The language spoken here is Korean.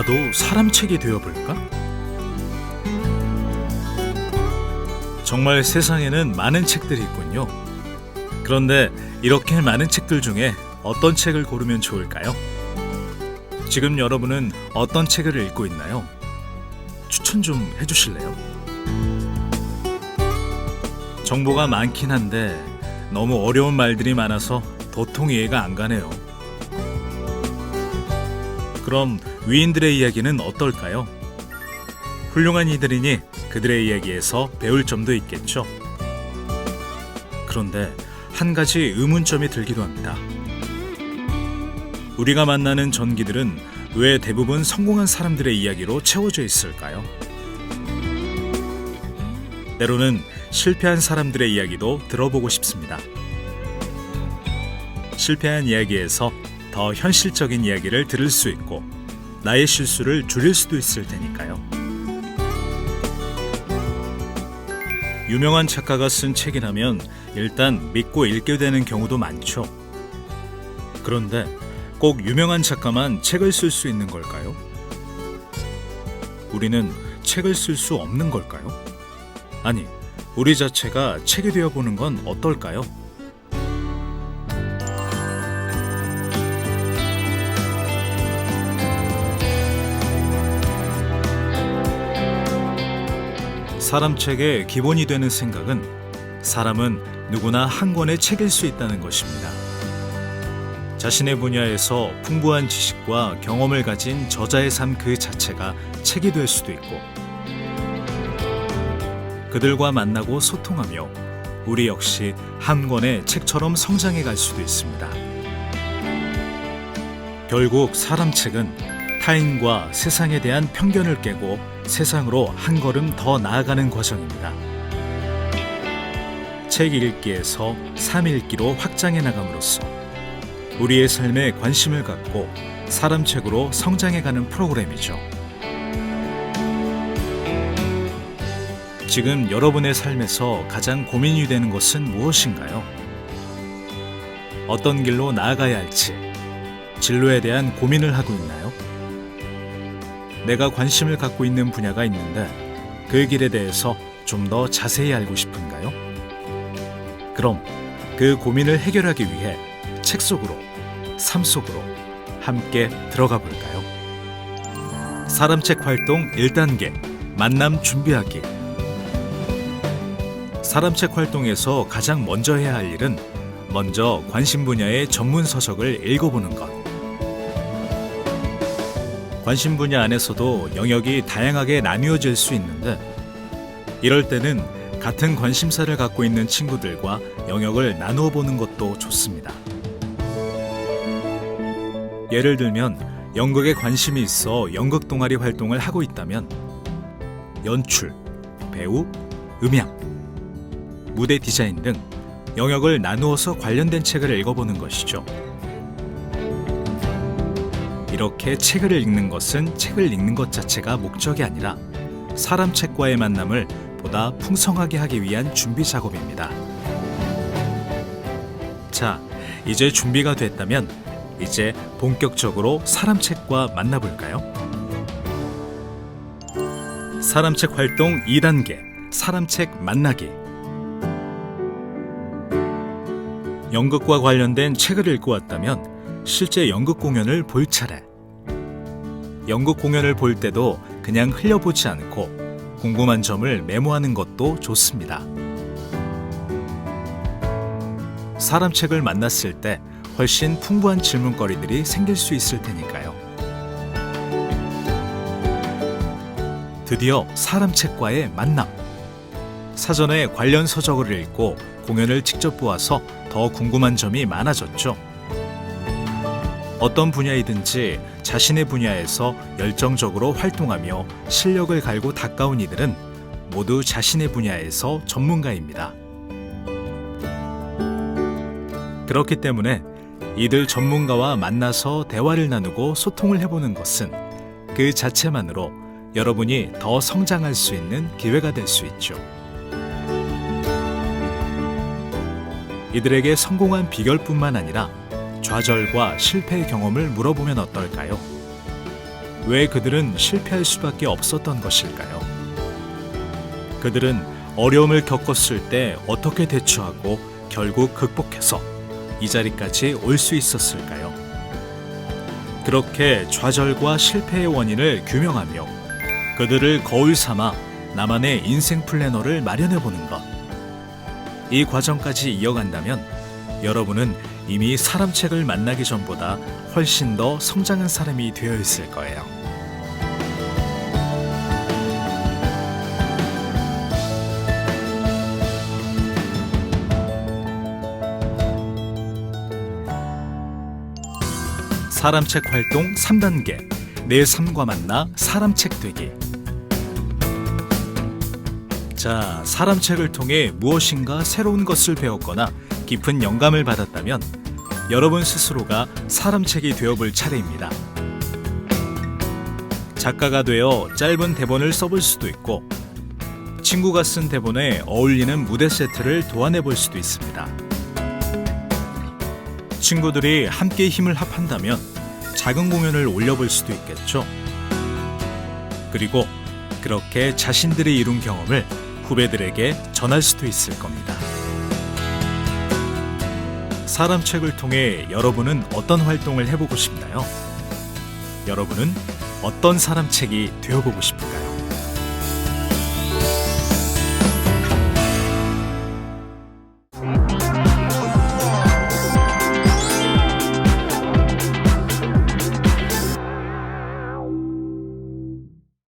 나도 사람 책이 되어볼까? 정말 세상에는 많은 책들이 있군요. 그런데 이렇게 많은 책들 중에 어떤 책을 고르면 좋을까요? 지금 여러분은 어떤 책을 읽고 있나요? 추천 좀 해주실래요? 정보가 많긴 한데 너무 어려운 말들이 많아서 도통 이해가 안 가네요. 그럼 위인들의 이야기는 어떨까요? 훌륭한 이들이니 그들의 이야기에서 배울 점도 있겠죠. 그런데 한 가지 의문점이 들기도 합니다. 우리가 만나는 전기들은 왜 대부분 성공한 사람들의 이야기로 채워져 있을까요? 때로는 실패한 사람들의 이야기도 들어보고 싶습니다. 실패한 이야기에서 더 현실적인 이야기를 들을 수 있고 나의 실수를 줄일 수도 있을 테니까요. 유명한 작가가 쓴 책이라면 일단 믿고 읽게 되는 경우도 많죠. 그런데 꼭 유명한 작가만 책을 쓸 수 있는 걸까요? 우리는 책을 쓸 수 없는 걸까요? 아니, 우리 자체가 책이 되어보는 건 어떨까요? 사람 책의 기본이 되는 생각은 사람은 누구나 한 권의 책일 수 있다는 것입니다. 자신의 분야에서 풍부한 지식과 경험을 가진 저자의 삶 그 자체가 책이 될 수도 있고, 그들과 만나고 소통하며 우리 역시 한 권의 책처럼 성장해 갈 수도 있습니다. 결국 사람 책은 타인과 세상에 대한 편견을 깨고 세상으로 한 걸음 더 나아가는 과정입니다. 책 읽기에서 삶 읽기로 확장해 나감으로써 우리의 삶에 관심을 갖고 사람 책으로 성장해가는 프로그램이죠. 지금 여러분의 삶에서 가장 고민이 되는 것은 무엇인가요? 어떤 길로 나아가야 할지, 진로에 대한 고민을 하고 있나요? 내가 관심을 갖고 있는 분야가 있는데 그 길에 대해서 좀 더 자세히 알고 싶은가요? 그럼 그 고민을 해결하기 위해 책 속으로, 삶 속으로 함께 들어가 볼까요? 사람책 활동 1단계, 만남 준비하기. 사람책 활동에서 가장 먼저 해야 할 일은 먼저 관심 분야의 전문 서적을 읽어보는 것. 관심 분야 안에서도 영역이 다양하게 나뉘어질 수 있는데 이럴 때는 같은 관심사를 갖고 있는 친구들과 영역을 나누어 보는 것도 좋습니다. 예를 들면 연극에 관심이 있어 연극 동아리 활동을 하고 있다면 연출, 배우, 음향, 무대 디자인 등 영역을 나누어서 관련된 책을 읽어보는 것이죠. 이렇게 책을 읽는 것은 책을 읽는 것 자체가 목적이 아니라 사람 책과의 만남을 보다 풍성하게 하기 위한 준비 작업입니다. 자, 이제 준비가 됐다면 이제 본격적으로 사람 책과 만나볼까요? 사람 책 활동 2단계, 사람 책 만나기. 연극과 관련된 책을 읽고 왔다면 실제 연극 공연을 볼 차례. 연극 공연을 볼 때도 그냥 흘려보지 않고 궁금한 점을 메모하는 것도 좋습니다. 사람 책을 만났을 때 훨씬 풍부한 질문거리들이 생길 수 있을 테니까요. 드디어 사람 책과의 만남. 사전에 관련 서적을 읽고 공연을 직접 보아서 더 궁금한 점이 많아졌죠. 어떤 분야이든지 자신의 분야에서 열정적으로 활동하며 실력을 갈고 닦아온 이들은 모두 자신의 분야에서 전문가입니다. 그렇기 때문에 이들 전문가와 만나서 대화를 나누고 소통을 해보는 것은 그 자체만으로 여러분이 더 성장할 수 있는 기회가 될 수 있죠. 이들에게 성공한 비결뿐만 아니라 좌절과 실패의 경험을 물어보면 어떨까요? 왜 그들은 실패할 수밖에 없었던 것일까요? 그들은 어려움을 겪었을 때 어떻게 대처하고 결국 극복해서 이 자리까지 올 수 있었을까요? 그렇게 좌절과 실패의 원인을 규명하며 그들을 거울 삼아 나만의 인생 플래너를 마련해 보는 것. 이 과정까지 이어간다면 여러분은 이미 사람책을 만나기 전보다 훨씬 더 성장한 사람이 되어 있을 거예요. 사람책 활동 3단계. 내 삶과 만나 사람책 되기. 자, 사람책을 통해 무엇인가 새로운 것을 배웠거나 깊은 영감을 받았다면 여러분 스스로가 사람책이 되어볼 차례입니다. 작가가 되어 짧은 대본을 써볼 수도 있고 친구가 쓴 대본에 어울리는 무대 세트를 도안해볼 수도 있습니다. 친구들이 함께 힘을 합한다면 작은 공연을 올려볼 수도 있겠죠. 그리고 그렇게 자신들이 이룬 경험을 후배들에게 전할 수도 있을 겁니다. 사람책을 통해 여러분은 어떤 활동을 해보고 싶나요? 여러분은 어떤 사람책이 되어보고 싶은가요?